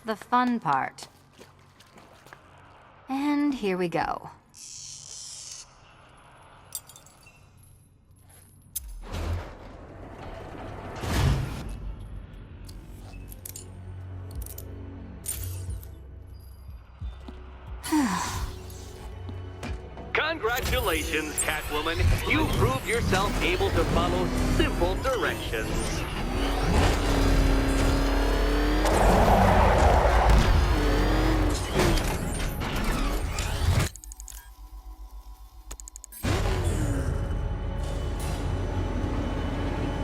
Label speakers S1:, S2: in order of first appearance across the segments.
S1: the fun part. And here we go.
S2: Congratulations, Catwoman. You proved yourself able to follow simple directions.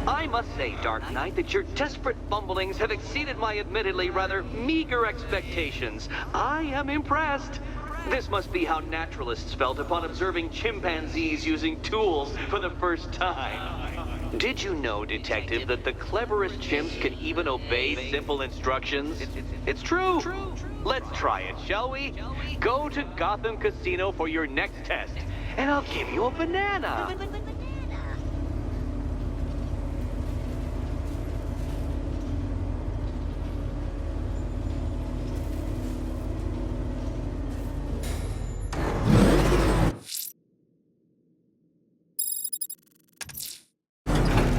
S2: I must say, Dark Knight, that your desperate fumblings have exceeded my admittedly rather meager expectations. I am impressed. This must be how naturalists felt upon observing chimpanzees using tools for the first time. Did you know, Detective, that the cleverest chimps can even obey simple instructions? It's true. Let's try it, shall we? Go to Gotham Casino for your next test, and I'll give you a banana.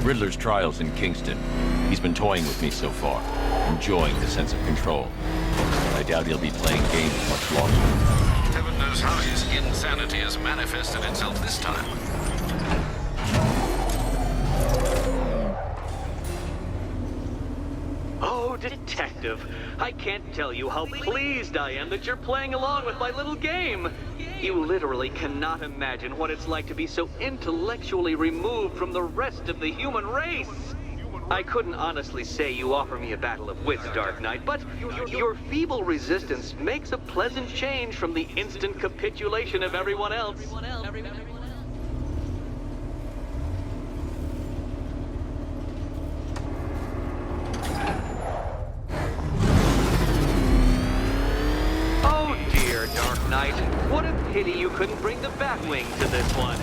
S3: Riddler's trial's in Kingston. He's been toying with me so far, enjoying the sense of control. I doubt he'll be playing games much longer.
S4: Heaven knows how his insanity has manifested itself this time.
S2: Oh, Detective, I can't tell you how pleased I am that you're playing along with my little game. You literally cannot imagine what it's like to be so intellectually removed from the rest of the human race. I couldn't honestly say you offer me a battle of wits, Dark Knight, but your feeble resistance makes a pleasant change from the instant capitulation of everyone else. Dark Knight, what a pity you couldn't bring the Batwing to this one.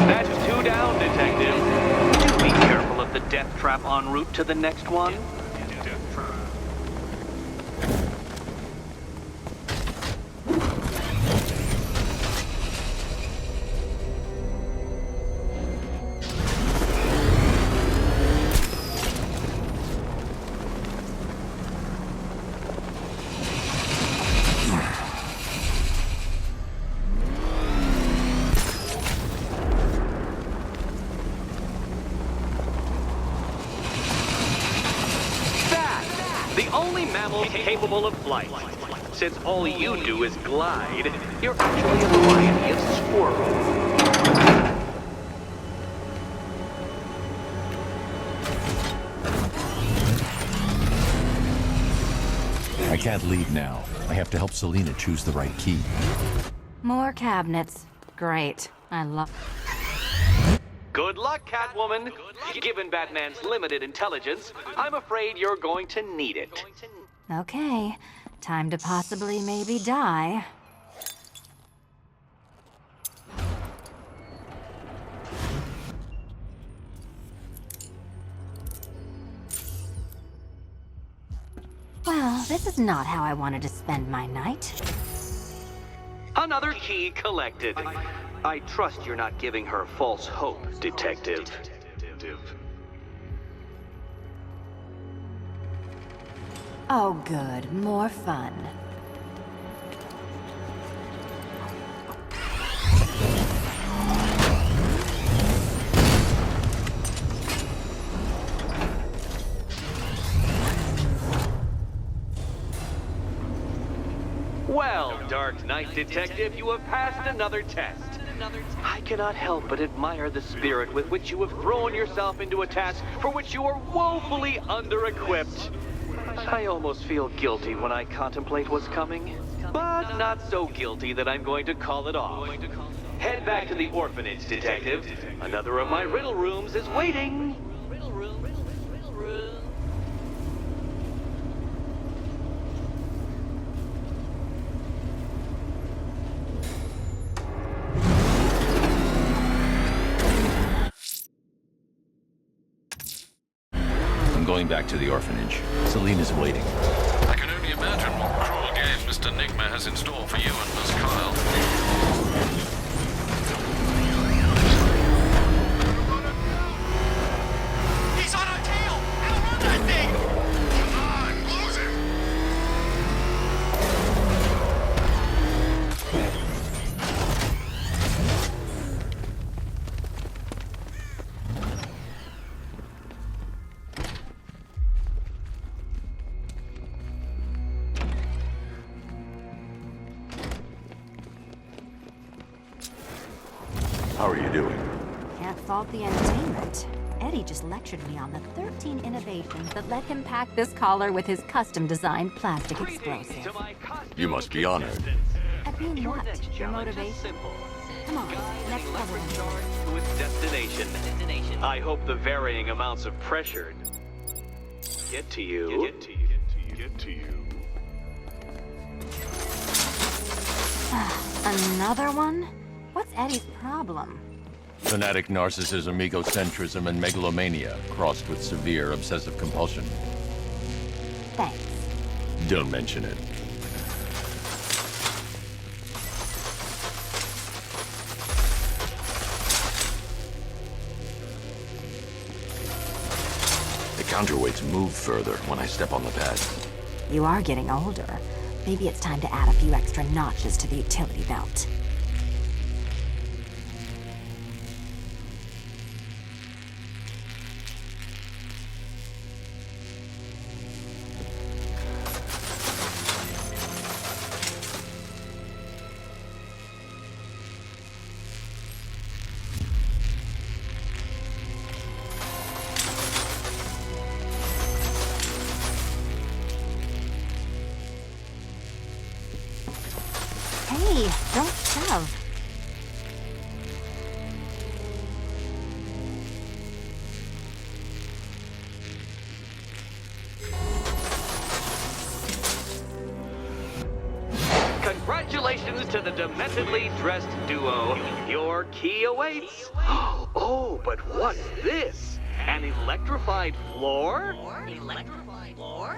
S2: That's 2 down, Detective. Be careful of the death trap en route to the next one. The only mammal capable of flight. Since all you do is glide, you're actually a variety of squirrel.
S3: I can't leave now. I have to help Selina choose the right key.
S1: More cabinets. Great. I love...
S2: Good luck, Catwoman. Given Batman's limited intelligence, I'm afraid you're going to need it.
S1: Okay. Time to possibly maybe die. Well, this is not how I wanted to spend my night.
S2: Another key collected. I trust you're not giving her false hope, Detective.
S1: Oh, good. More fun.
S2: Well, Dark Knight Detective, you have passed another test. I cannot help but admire the spirit with which you have thrown yourself into a task for which you are woefully under-equipped. I almost feel guilty when I contemplate what's coming, but not so guilty that I'm going to call it off. Head back to the orphanage, Detective. Another of my riddle rooms is waiting. Riddle room, riddle room.
S3: I'm going back to the orphanage. Selena's waiting.
S4: I can only imagine what cruel game Mr. Nigma has in store for you and Miss Kyle.
S5: He's on our tail! Outrun that thing! Come on, close him!
S3: How are you doing?
S1: Can't fault the entertainment. Eddie just lectured me on the 13 innovations that let him pack this collar with his custom-designed plastic explosive.
S3: You must be honored.
S1: Have you
S2: Your
S1: what?
S2: next
S1: Your
S2: challenge is
S1: motivation?
S2: simple.
S1: Come on,
S2: Guide
S1: next
S2: an
S1: puzzle.
S2: electric charge to its destination. I hope the varying amounts of pressure get to you. Get to you.
S1: Another one? What's Eddie's problem?
S3: Fanatic narcissism, egocentrism, and megalomania, crossed with severe obsessive compulsion.
S1: Thanks.
S3: Don't mention it. The counterweights move further when I step on the pad.
S1: You are getting older. Maybe it's time to add a few extra notches to the utility belt. Hey, don't shove.
S2: Congratulations to the dementedly dressed duo. Your key awaits. Oh, but what's this? An electrified floor?
S5: Electrified floor?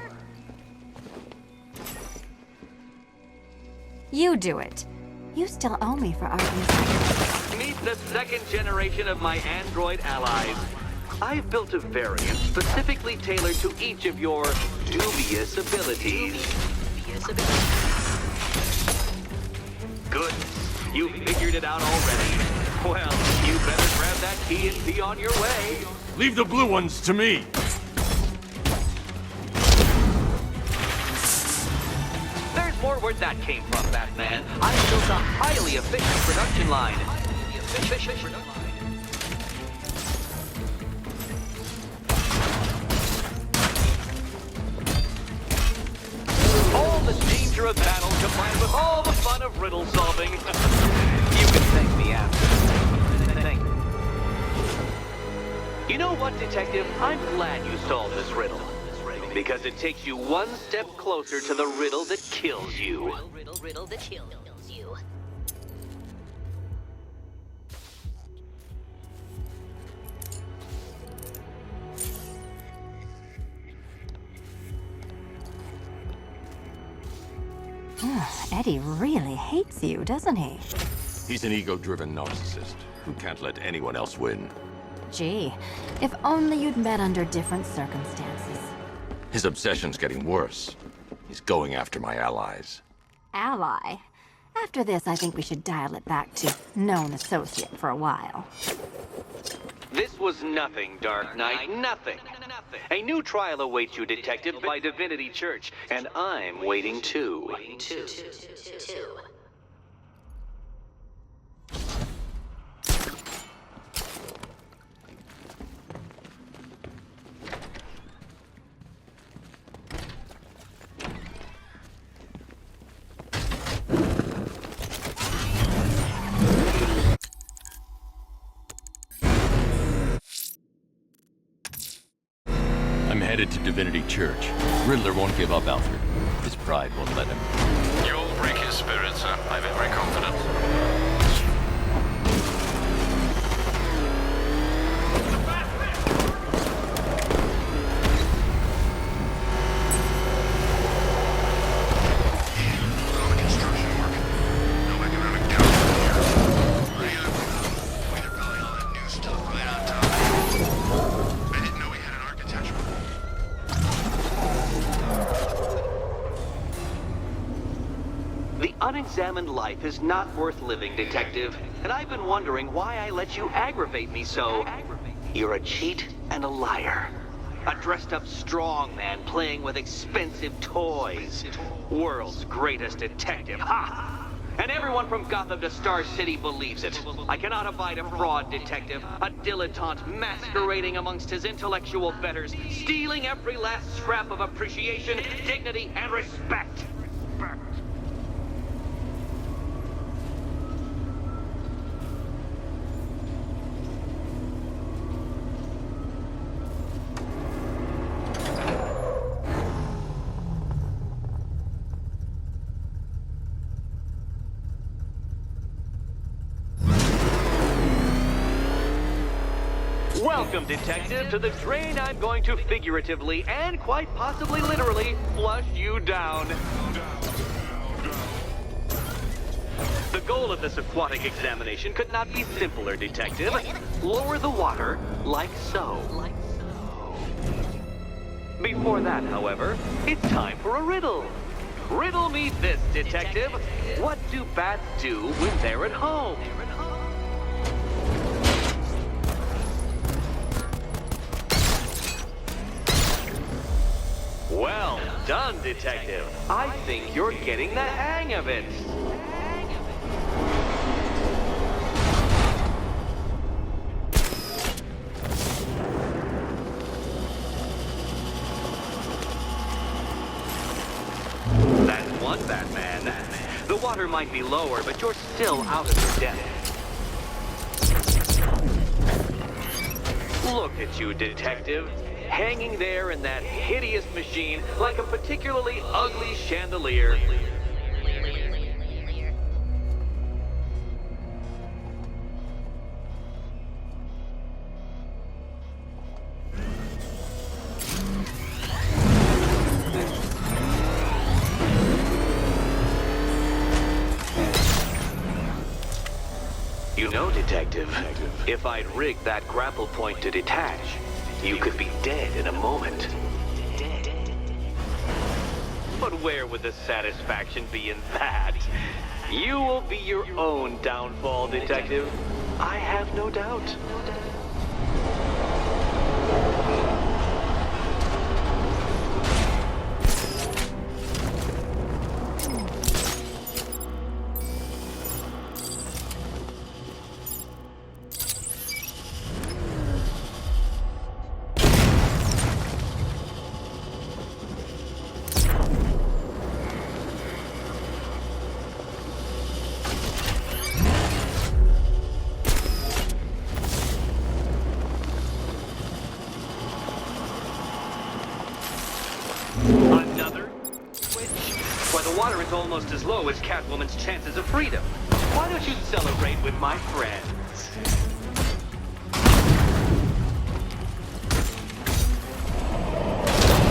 S1: You do it. You still owe me for Arkham's.
S2: Meet the second generation of my android allies. I've built a variant specifically tailored to each of your dubious abilities. Good. You figured it out already. Well, you better grab that key and be on your way.
S3: Leave the blue ones to me!
S2: There's more where that came from, Batman. I built a highly efficient production line. All the danger of battle combined with all the fun of riddle solving. You can thank me after. Thank you. You know what, Detective? I'm glad you solved this riddle. Because it takes you one step closer to the riddle that kills you.
S5: Riddle that kills you.
S1: Eddie really hates you, doesn't he?
S3: He's an ego-driven narcissist who can't let anyone else win.
S1: Gee, if only you'd met under different circumstances.
S3: His obsession's getting worse. He's going after my allies.
S1: Ally. After this, I think we should dial it back to known associate for a while.
S2: This was nothing, Dark Knight, nothing. A new trial awaits you, Detective, by Divinity Church, and I'm waiting too.
S3: headed to Divinity Church. Riddler won't give up, Alfred. His pride won't let him.
S4: You'll break his spirit, sir. I'm very confident.
S2: Unexamined life is not worth living, Detective. And I've been wondering why I let you aggravate me so. You're a cheat and a liar. A dressed-up strongman playing with expensive toys. World's greatest detective, ha! And everyone from Gotham to Star City believes it. I cannot abide a fraud, Detective. A dilettante masquerading amongst his intellectual betters, stealing every last scrap of appreciation, dignity, and respect. Welcome, Detective, to the drain I'm going to figuratively and quite possibly literally flush you down. The goal of this aquatic examination could not be simpler, Detective. Lower the water like so. Before that, however, it's time for a riddle. Riddle me this, Detective. What do bats do when they're at home? Well done, Detective. I think you're getting the hang of it. That's one Batman. The water might be lower, but you're still out of your depth. Look at you, Detective. Hanging there in that hideous machine like a particularly ugly chandelier. You know, Detective, if I'd rigged that grapple point to detach, you could be dead in a moment. But where would the satisfaction be in that? You will be your own downfall, Detective. I have no doubt. Another switch? Why, the water is almost as low as Catwoman's chances of freedom. Why don't you celebrate with my friends?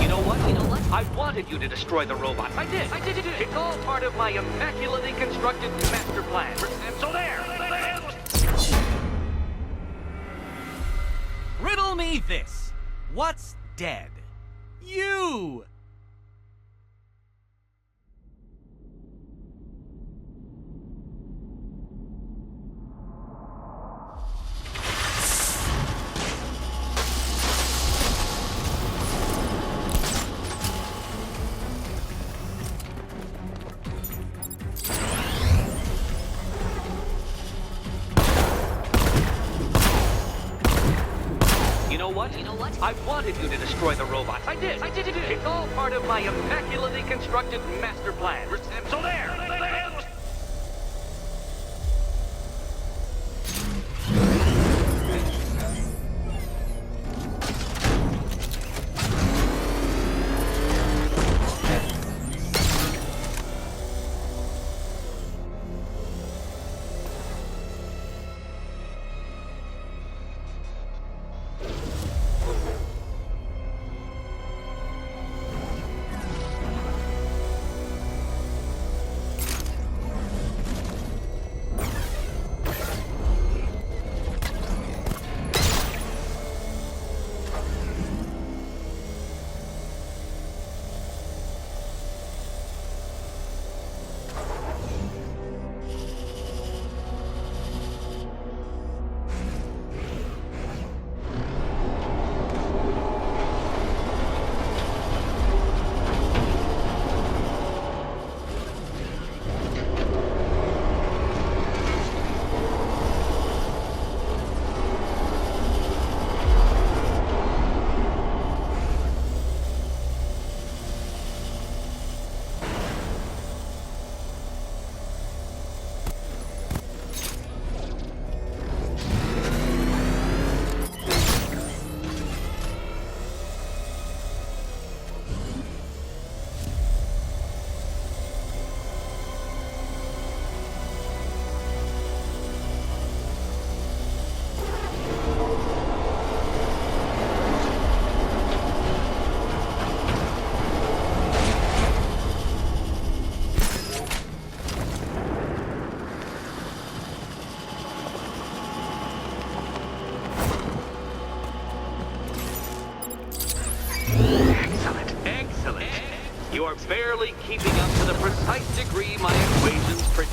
S2: You know what? I wanted you to destroy the robot. I did. It's all part of my immaculately constructed master plan. So there!
S6: Riddle me this. What's dead? You!
S2: You know what? I wanted you to destroy the robot. I did. It's all part of my immaculately constructed master plan. So there!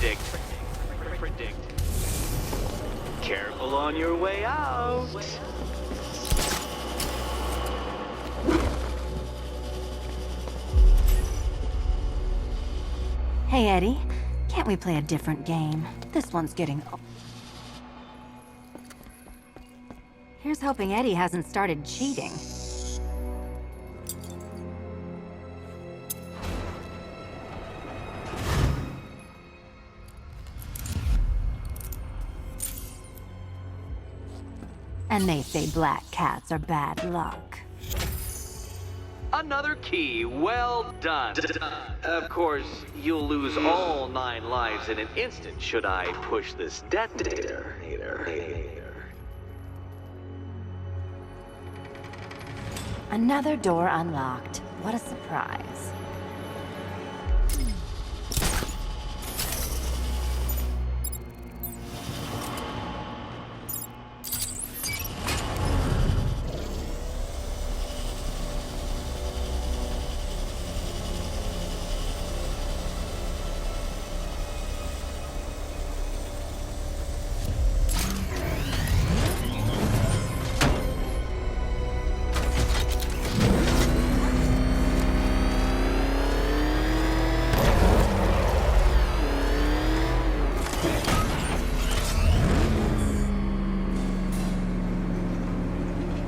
S2: predict. Careful on your way out.
S1: Hey, Eddie. Can't we play a different game? This one's getting... Here's hoping Eddie hasn't started cheating. And they say black cats are bad luck.
S2: Another key. Well done. Of course, you'll lose all 9 lives in an instant should I push this detonator.
S1: Another door unlocked. What a surprise.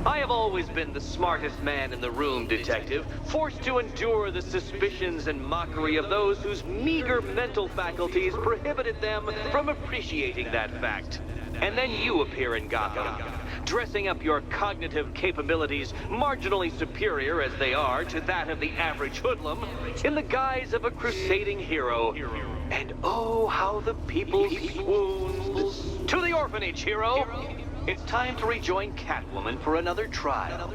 S2: I have always been the smartest man in the room, Detective, forced to endure the suspicions and mockery of those whose meager mental faculties prohibited them from appreciating that fact. And then you appear in Gotham, dressing up your cognitive capabilities, marginally superior as they are to that of the average hoodlum, in the guise of a crusading hero. And oh, how the people swooned. To the orphanage, hero! It's time to rejoin Catwoman for another trial.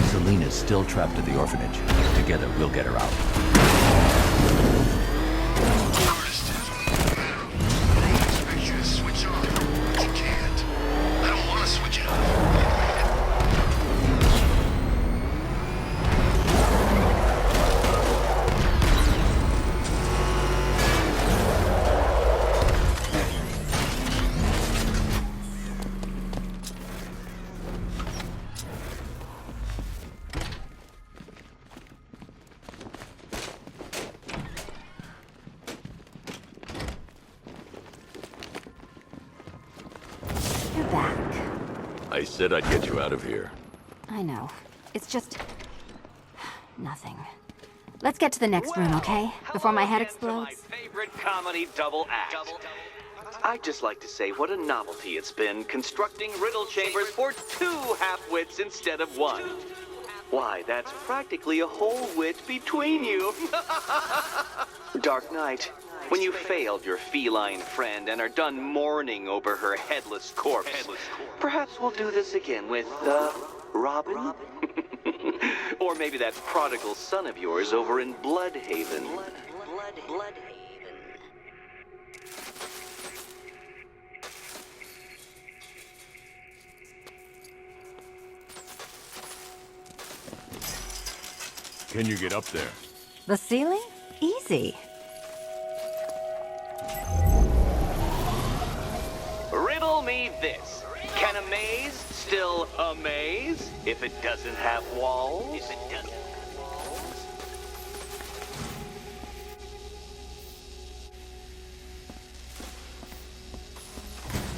S3: Selena's still trapped at the orphanage. Together, we'll get her out.
S5: I expect you to switch on, but you can't. I don't want to switch it off.
S1: You're back.
S3: I said I'd get you out of here.
S1: I know. It's just... nothing. Let's get to the next room, okay? Before my head explodes.
S2: My favorite comedy double act. I'd just like to say what a novelty it's been constructing riddle chambers for 2 half-wits instead of 1. Why, that's practically a whole wit between you. Dark Knight, when you failed your feline friend and are done mourning over her headless corpse, perhaps we'll do this again with, Robin? Or maybe that prodigal son of yours over in Bloodhaven.
S3: Can you get up there?
S1: The ceiling? Easy.
S2: Riddle me this. Can a maze still amaze if it doesn't have walls?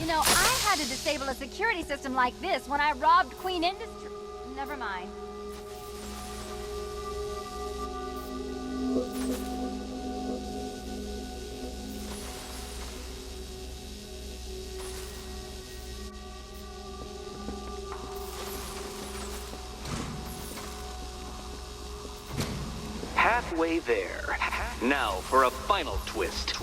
S1: You know, I had to disable a security system like this when I robbed Queen Industry. Never mind.
S2: Halfway there. Now for a final twist.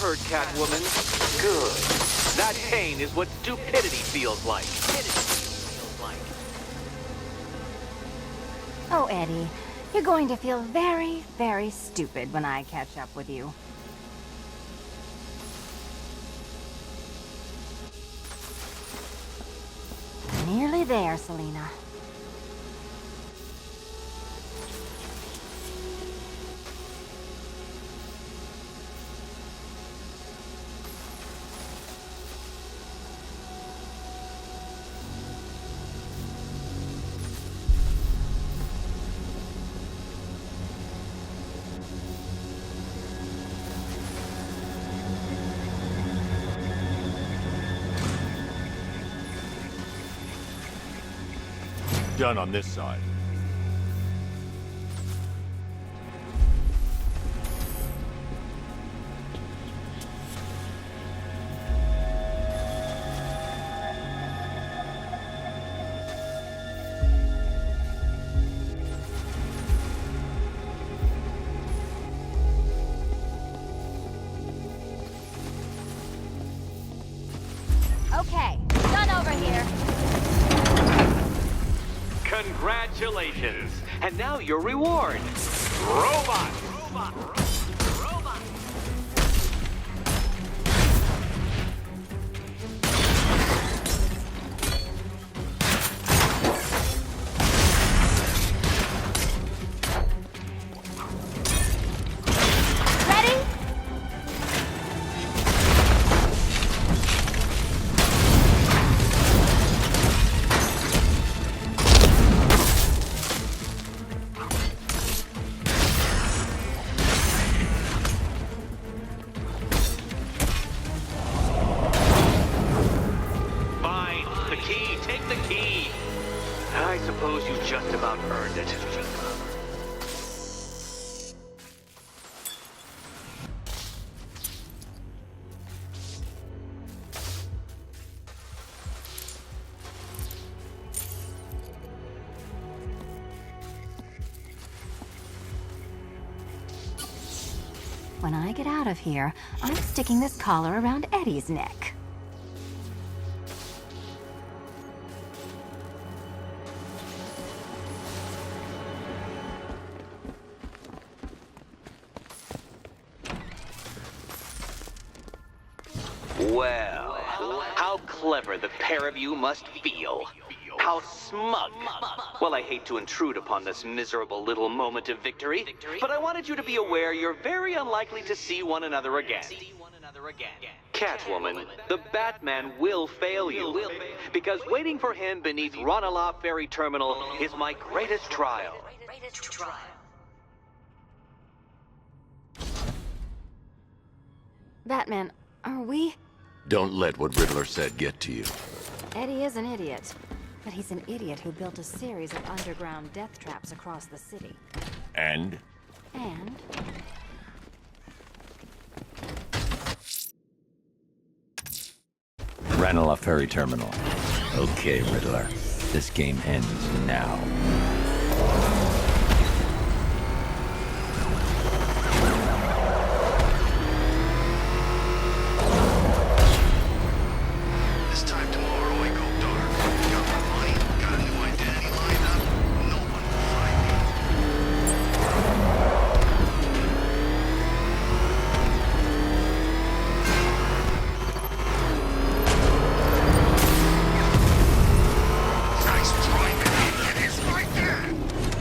S2: hurt, Catwoman. Good. That pain is what stupidity feels like.
S1: Oh, Eddie, you're going to feel very, very stupid when I catch up with you. Nearly there, Selena.
S3: Done on this side.
S1: Okay, done over here.
S2: Congratulations! And now your reward. Robot!
S1: Ready?
S2: Fine. The key. Take the key. I suppose you just about earned it.
S1: When I get out of here, I'm sticking this collar around Eddie's neck.
S2: Well, how clever the pair of you must feel. How smug. Well, I hate to intrude upon this miserable little moment of victory, but I wanted you to be aware you're very unlikely to see one another again. Catwoman, the Batman will fail you, because waiting for him beneath Ranelagh Ferry Terminal is my greatest trial.
S1: Batman, are we?
S3: Don't let what Riddler said get to you.
S1: Eddie is an idiot. But he's an idiot who built a series of underground death traps across the city.
S3: And?
S1: And
S3: Ranelagh Ferry Terminal. Okay, Riddler. This game ends now.
S5: This time tomorrow I go dark. Got my money, got a new identity lined up. No one will find me. Nice try, baby. It is right there.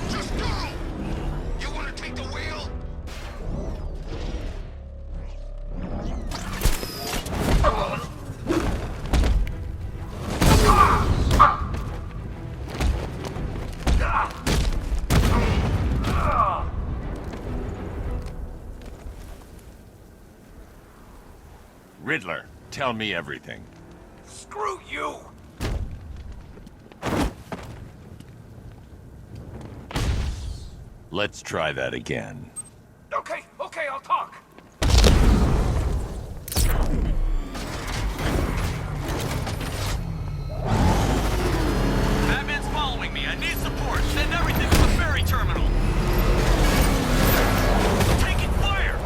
S5: Just go. You want to take the wheel?
S3: Riddler, tell me everything.
S5: Screw you.
S3: Let's try that again.
S5: Okay, I'll talk.
S6: Batman's following me. I need support. Send everything to the ferry terminal. Taking fire!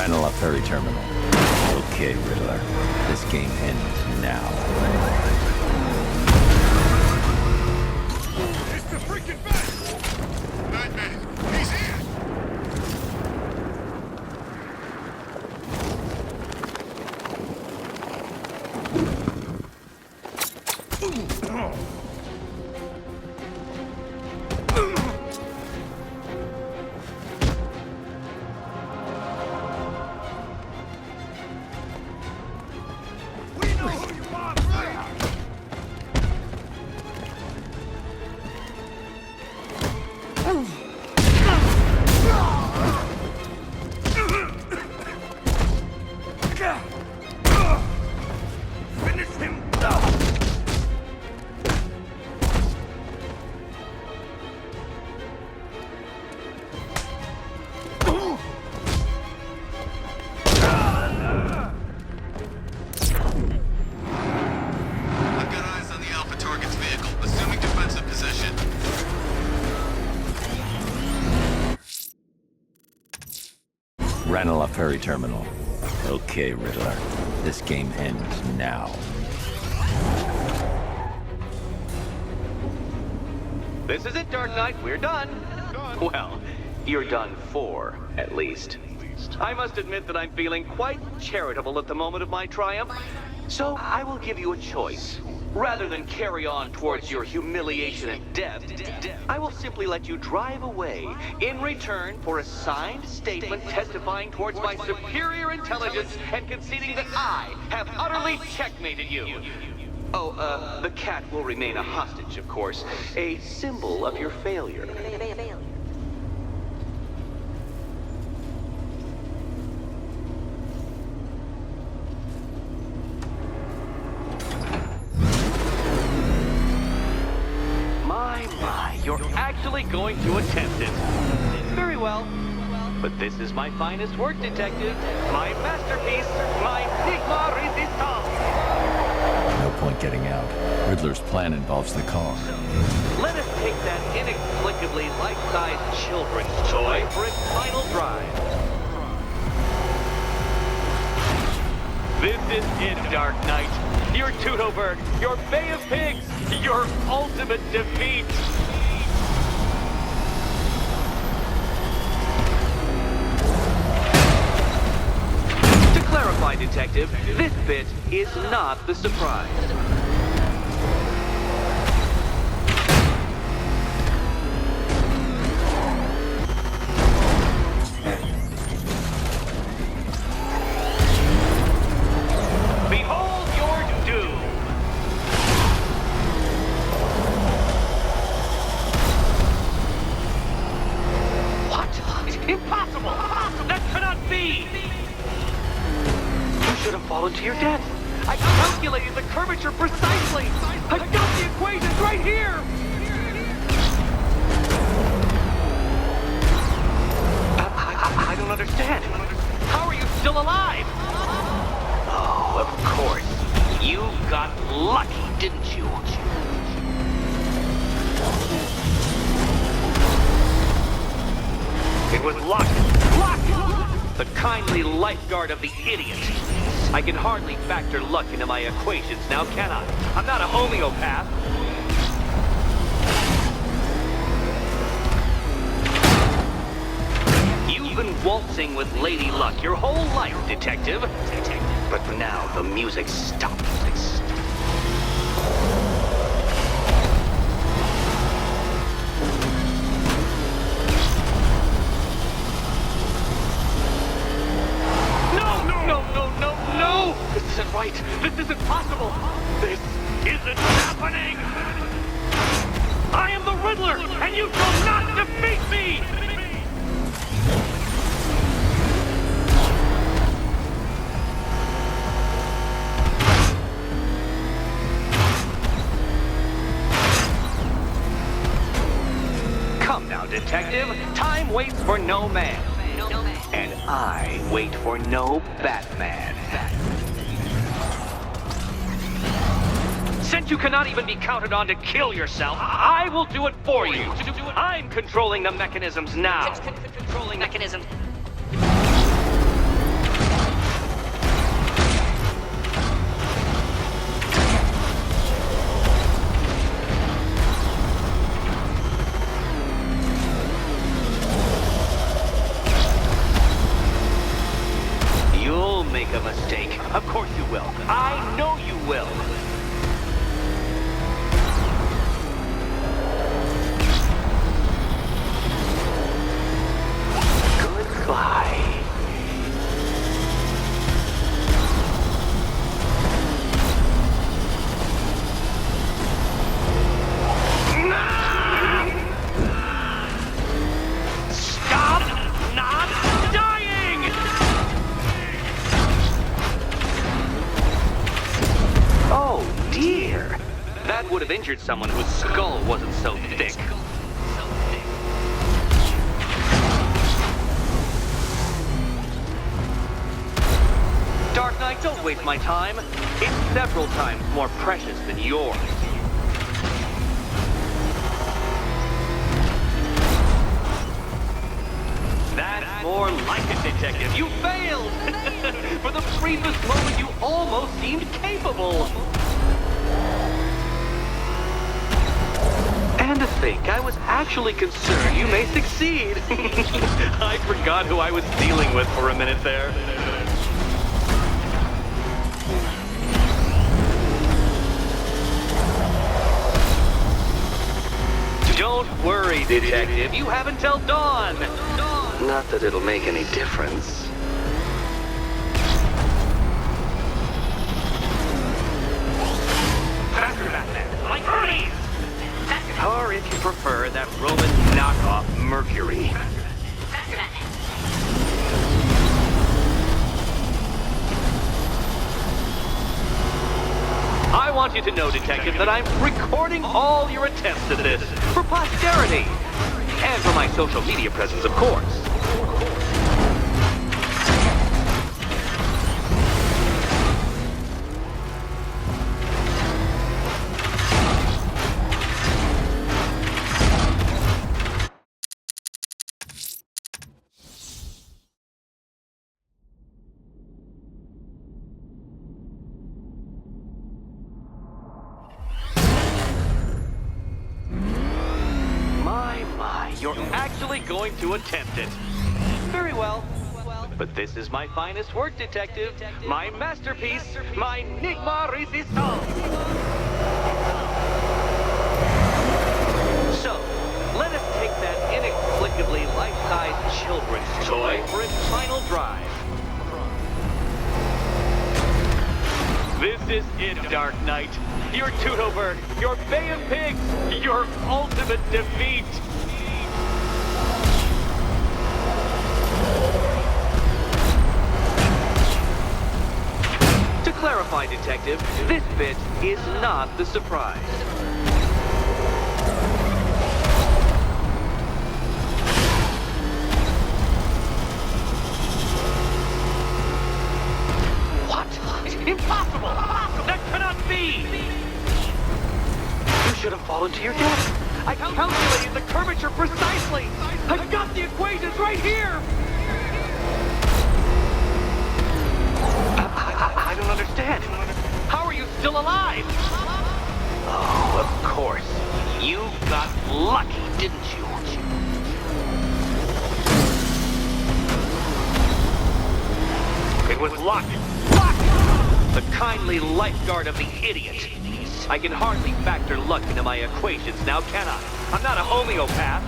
S3: Ranelagh Ferry Terminal. Okay, Riddler. This game ends now.
S5: It's the freaking Bat! Batman, he's here! We know who you are, right? Finish him! I've got eyes on the Alpha target's vehicle, assuming defensive possession.
S3: Ranelagh Ferry Terminal. Okay, Riddler. This game ends now.
S2: This is it, Dark Knight. We're done. Well, you're done for, at least. I must admit that I'm feeling quite charitable at the moment of my triumph. So I will give you a choice. Rather than carry on towards your humiliation and death, I will simply let you drive away in return for a signed statement testifying towards my superior intelligence and conceding that I have utterly checkmated you. Oh, the cat will remain a hostage, of course. A symbol of your failure. My, you're actually going to attempt it. Very well. But this is my finest work, Detective. My masterpiece, my Sigma Resistance.
S3: No point getting out. Riddler's plan involves the car.
S2: Let us take that inexplicably life-sized children's toy for its final drive. This is it, Dark Knight. Your Teutoburg, your Bay of Pigs, your ultimate defeat. To clarify, Detective, this bit is not the surprise. Behold your doom! What? Impossible! That cannot be! You should have fallen to your death. I calculated the curvature precisely. I've got the equations right here! I don't understand. How are you still alive? Oh, of course. You got lucky, didn't you? It was luck. Luck! The kindly lifeguard of the idiot. I can hardly factor luck into my equations now, can I? I'm not a homeopath. You've been waltzing with Lady Luck your whole life, Detective. But for now, the music stopped. No! This isn't right. This isn't possible. This isn't happening. I am the Riddler, and you shall not defeat me! Come now, Detective. Time waits for no man. And I wait for no Batman. Since you cannot even be counted on to kill yourself, I will do it for you. I'm controlling the mechanisms now. Controlling mechanism. will. I know you will. Goodbye. Stop not dying! Oh dear. That would have injured someone whose skull wasn't so thick. Dark Knight, don't waste my time. It's several times more precious than yours. That's more like it, Detective. You failed! For the briefest moment, you almost seemed capable. And to think, I was actually concerned you may succeed. I forgot who I was dealing with for a minute there. Don't worry, Detective. You have until dawn. Not that it'll make any difference. Faster, Batman! Like Ernie! Or if you prefer, that Roman knockoff Mercury. I want you to know, Detective, that I'm recording all your attempts at this for posterity. And for my social media presence, of course. You're actually going to attempt it. Very well. But this is my finest work, Detective. My masterpiece, my Enigma Resistance. So, let us take that inexplicably life-size children's toy for its final drive. This is it, Dark Knight. Your Toodlebird, your Bay of Pigs, your ultimate defeat. To clarify, Detective, this bit is not the surprise. What? Impossible! That cannot be! You should have fallen to your death. I calculated the curvature precisely. I've got the equations right here. I don't understand. How are you still alive? Oh, of course. You got lucky, didn't you? It was luck. Luck! The kindly lifeguard of the idiot. I can hardly factor luck into my equations now, can I? I'm not a homeopath.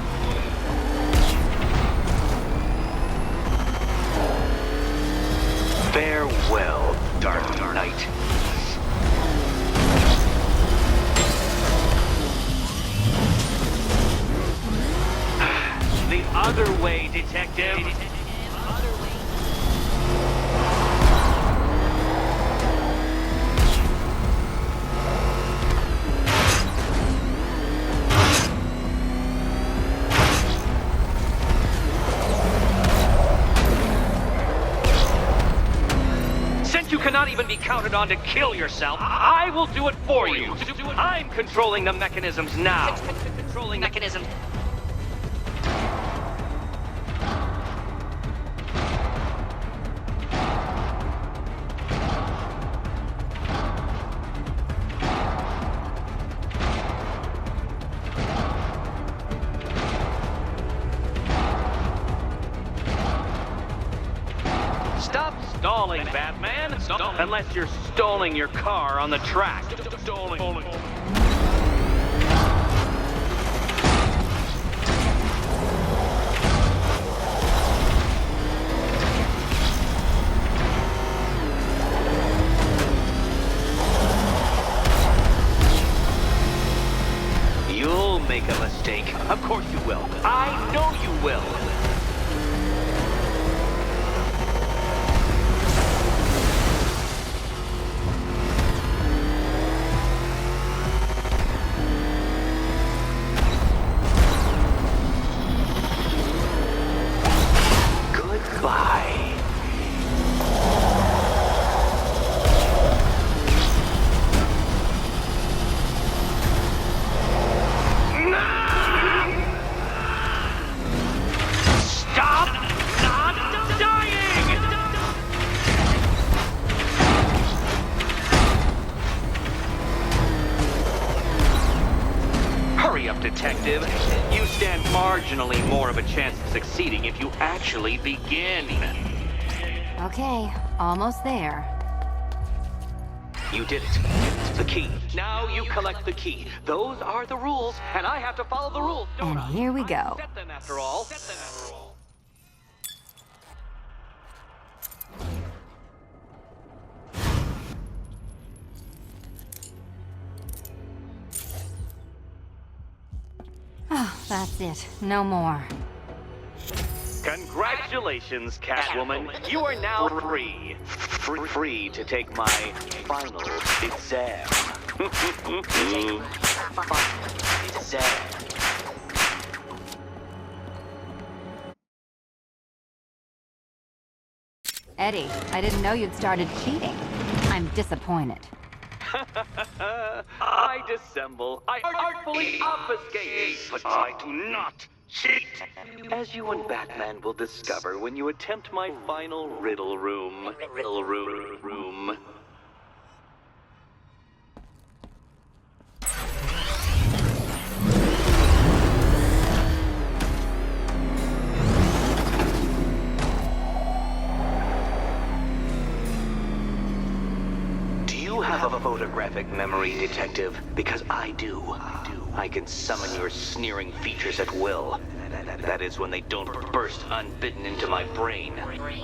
S2: Farewell, Dark Knight. The other way, Detective. You cannot even be counted on to kill yourself. I will do it for you. I'm controlling the mechanisms now. Controlling mechanism. stalling, Batman. Unless you're stalling your car on the track. Stalling. You'll make a mistake. Of course you will. I know you will. Goodbye. Stop not dying! Hurry up, detective. You stand marginally more of a chance of succeeding if you actually begin.
S1: Okay, almost there.
S2: You did it. The key. Now you collect the key. Those are the rules, and I have to follow the rules, don't
S1: And
S2: I?
S1: here we go.
S2: I set them after all.
S1: Oh, that's it. No more.
S2: Congratulations, Catwoman. You are now free. Free to take my final exam.
S1: Eddie, I didn't know you'd started cheating. I'm disappointed.
S2: I dissemble. I artfully obfuscate. But I do not cheat. As you and Batman will discover when you attempt my final riddle room. Do you have a photographic memory, Detective? Because I do. I can summon your sneering features at will. That is when they don't burst unbidden into my brain.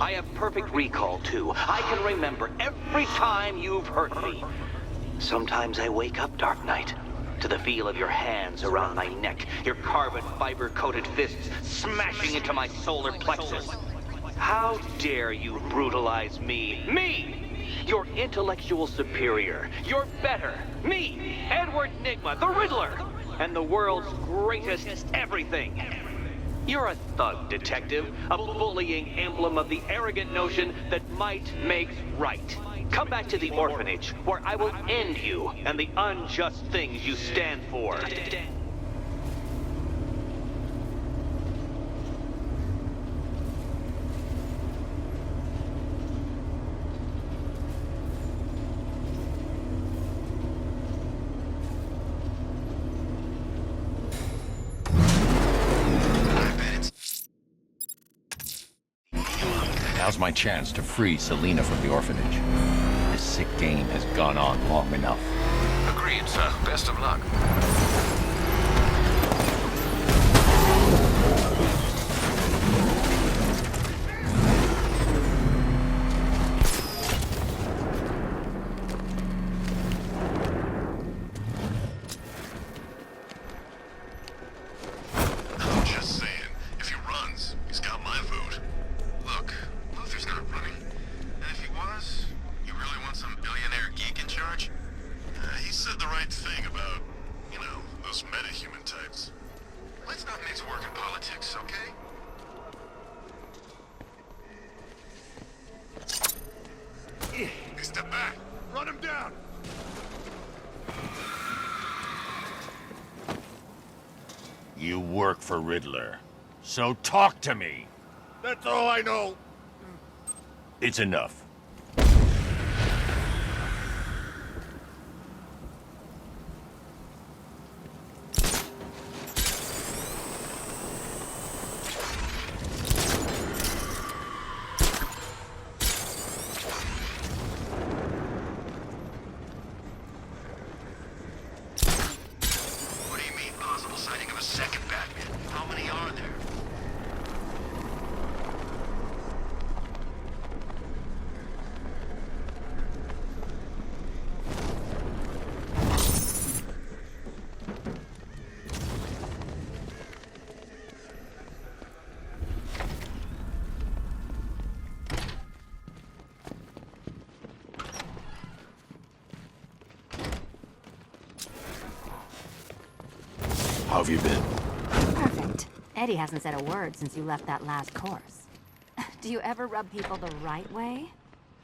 S2: I have perfect recall, too. I can remember every time you've hurt me. Sometimes I wake up, Dark Knight, to the feel of your hands around my neck, your carbon fiber-coated fists smashing into my solar plexus. How dare you brutalize me? Me! Your intellectual superior. You're better. Me, Edward Nygma, the Riddler, and the world's greatest everything. You're a thug, Detective, a bullying emblem of the arrogant notion that might makes right. Come back to the orphanage, where I will end you and the unjust things you stand for.
S3: Now's my chance to free Selina from the orphanage. This sick game has gone on long enough.
S4: Agreed, sir. Best of luck.
S5: I'm just saying, if he runs, he's got my vote. Look, Luther's not running. And if he was, you really want some billionaire geek in charge? He said the right thing about, those metahuman types. Let's not mix work and politics, okay? Hey, step back. Run him down.
S7: You work for Riddler, so talk to me.
S5: That's all I know.
S7: It's enough.
S3: have you been?
S1: Perfect. Eddie hasn't said a word since you left that last course. Do you ever rub people the right way?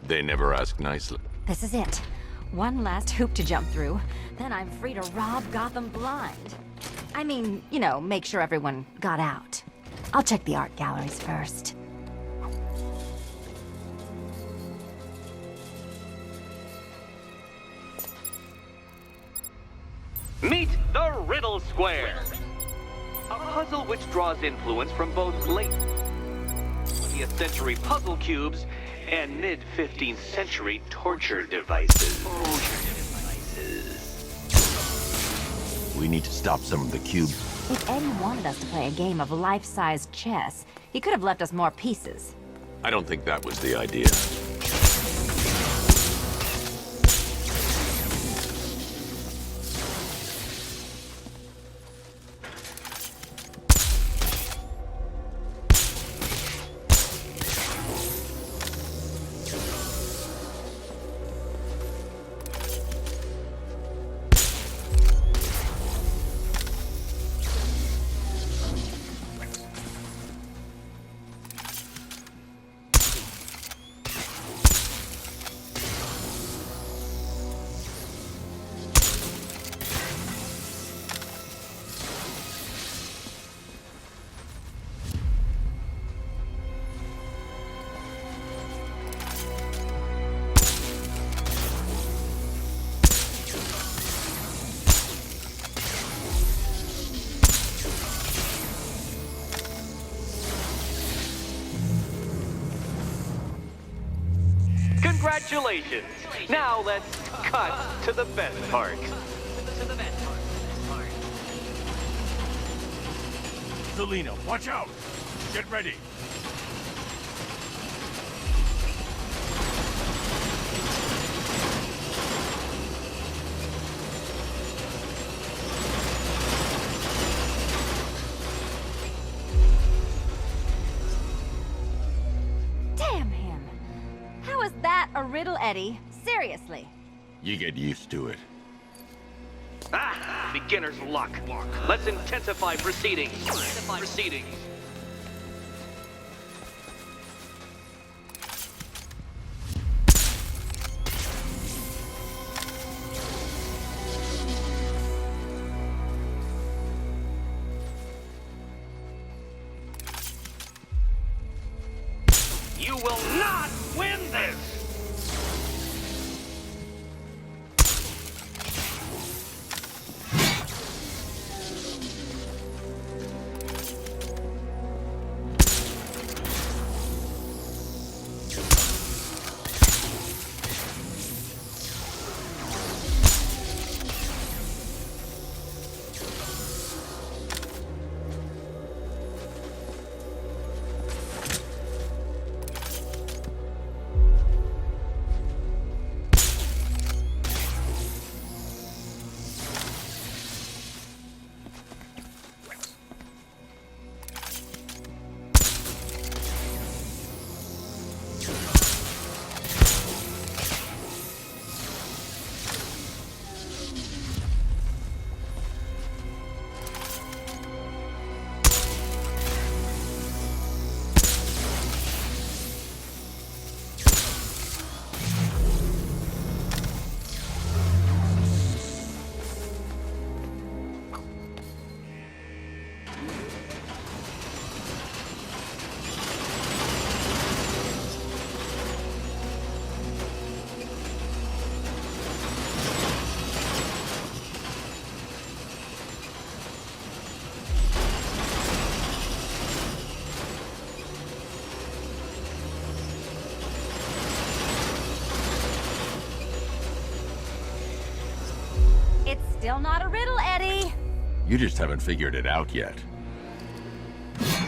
S3: They never ask nicely.
S1: This is it. One last hoop to jump through, then I'm free to rob Gotham blind. I mean, you know, make sure everyone got out. I'll check the art galleries first.
S2: Meet the Riddle Square! A puzzle which draws influence from both late 20th century puzzle cubes and mid-15th century torture devices.
S3: We need to stop some of the cubes.
S1: If Eddie wanted us to play a game of life-size chess, he could have left us more pieces.
S3: I don't think that was the idea.
S2: Congratulations! Now let's cut to the best part.
S7: Selina, watch out! Get ready!
S1: Damn him! How is that a riddle, Eddie? Seriously.
S3: You get used to it.
S2: Ah! Beginner's luck. Let's intensify proceedings. You will not win this!
S1: It's still not a riddle, Eddie!
S3: You just haven't figured it out yet.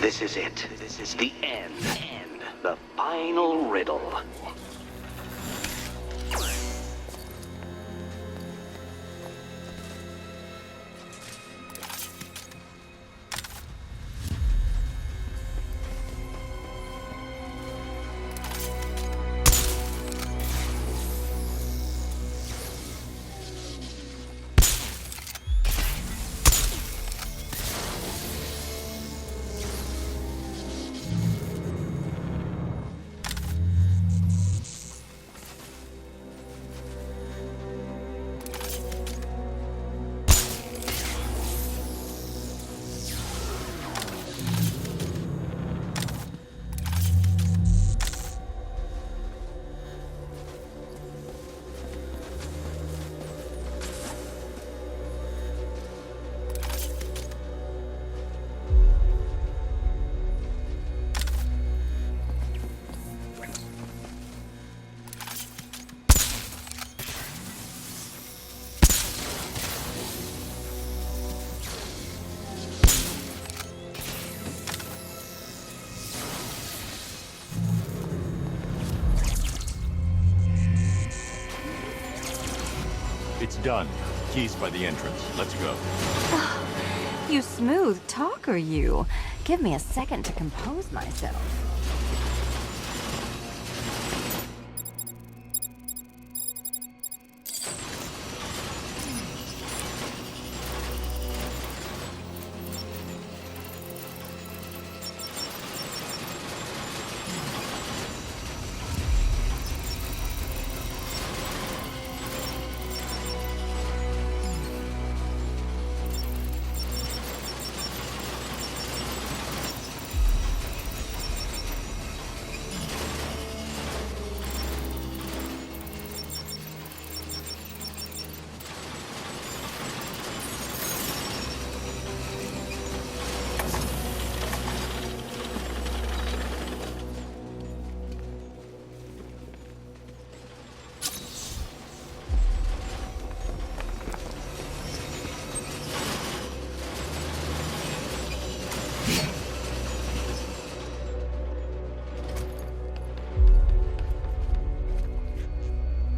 S2: This is it. This is the end. The final riddle.
S3: done. Keys by the entrance. Let's go.
S1: You smooth talker, you. Give me a second to compose myself.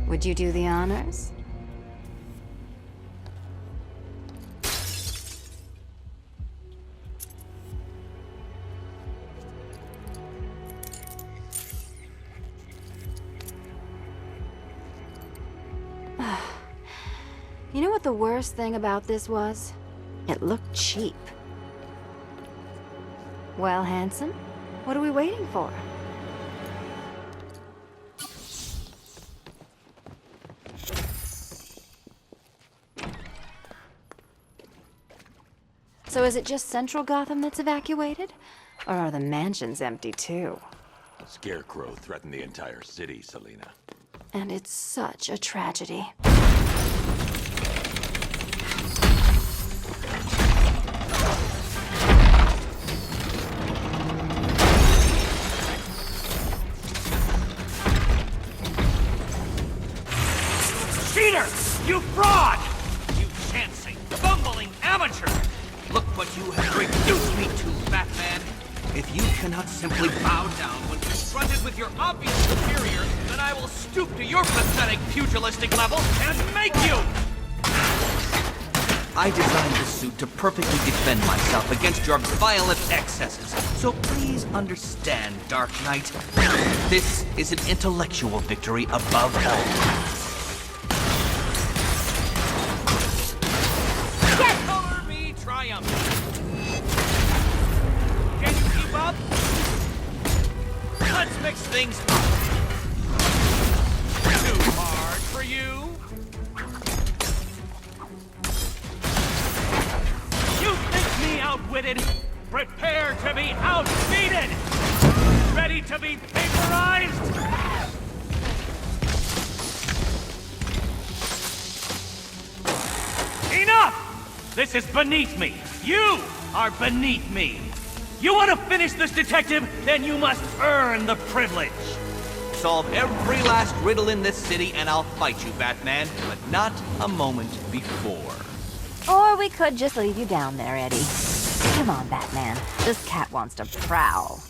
S1: Would you do the honors? You know what the worst thing about this was? It looked cheap. Well, handsome, what are we waiting for? So is it just Central Gotham that's evacuated? Or are the mansions empty too?
S3: A scarecrow threatened the entire city, Selina.
S1: And it's such a tragedy.
S6: Cheater! You fraud! You chancing, bumbling amateur! Look what you have reduced me to, Batman! If you cannot simply bow down when confronted with your obvious superior, then I will stoop to your pathetic pugilistic level and make you! I designed this suit to perfectly defend myself against your violent excesses. So please understand, Dark Knight. This is an intellectual victory above all. Color me triumphant. Can you keep up? Let's mix things up. Too hard for you? You think me outwitted? Prepare to be outbeaten! Ready to be vaporized? Enough! This is beneath me. You are beneath me. You want to finish this, detective? Then you must earn the privilege. Solve every last riddle in this city and I'll fight you, Batman, but not a moment before.
S1: Or we could just leave you down there, Eddie. Come on, Batman. This cat wants to prowl.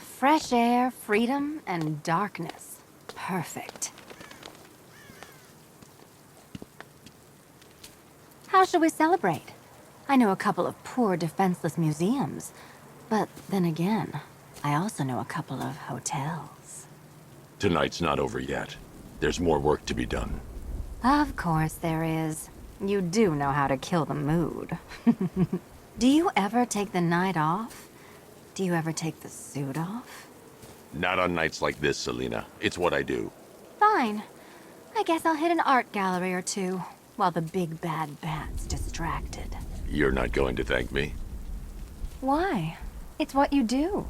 S1: Fresh air, freedom, and darkness. Perfect. How shall we celebrate? I know a couple of poor, defenseless museums. But then again, I also know a couple of hotels.
S3: Tonight's not over yet. There's more work to be done.
S1: Of course there is. You do know how to kill the mood. Do you ever take the night off? Do you ever take the suit off?
S3: Not on nights like this, Selina. It's what I do.
S1: Fine. I guess I'll hit an art gallery or two, while the big bad bat's distracted.
S3: You're not going to thank me?
S1: Why? It's what you do.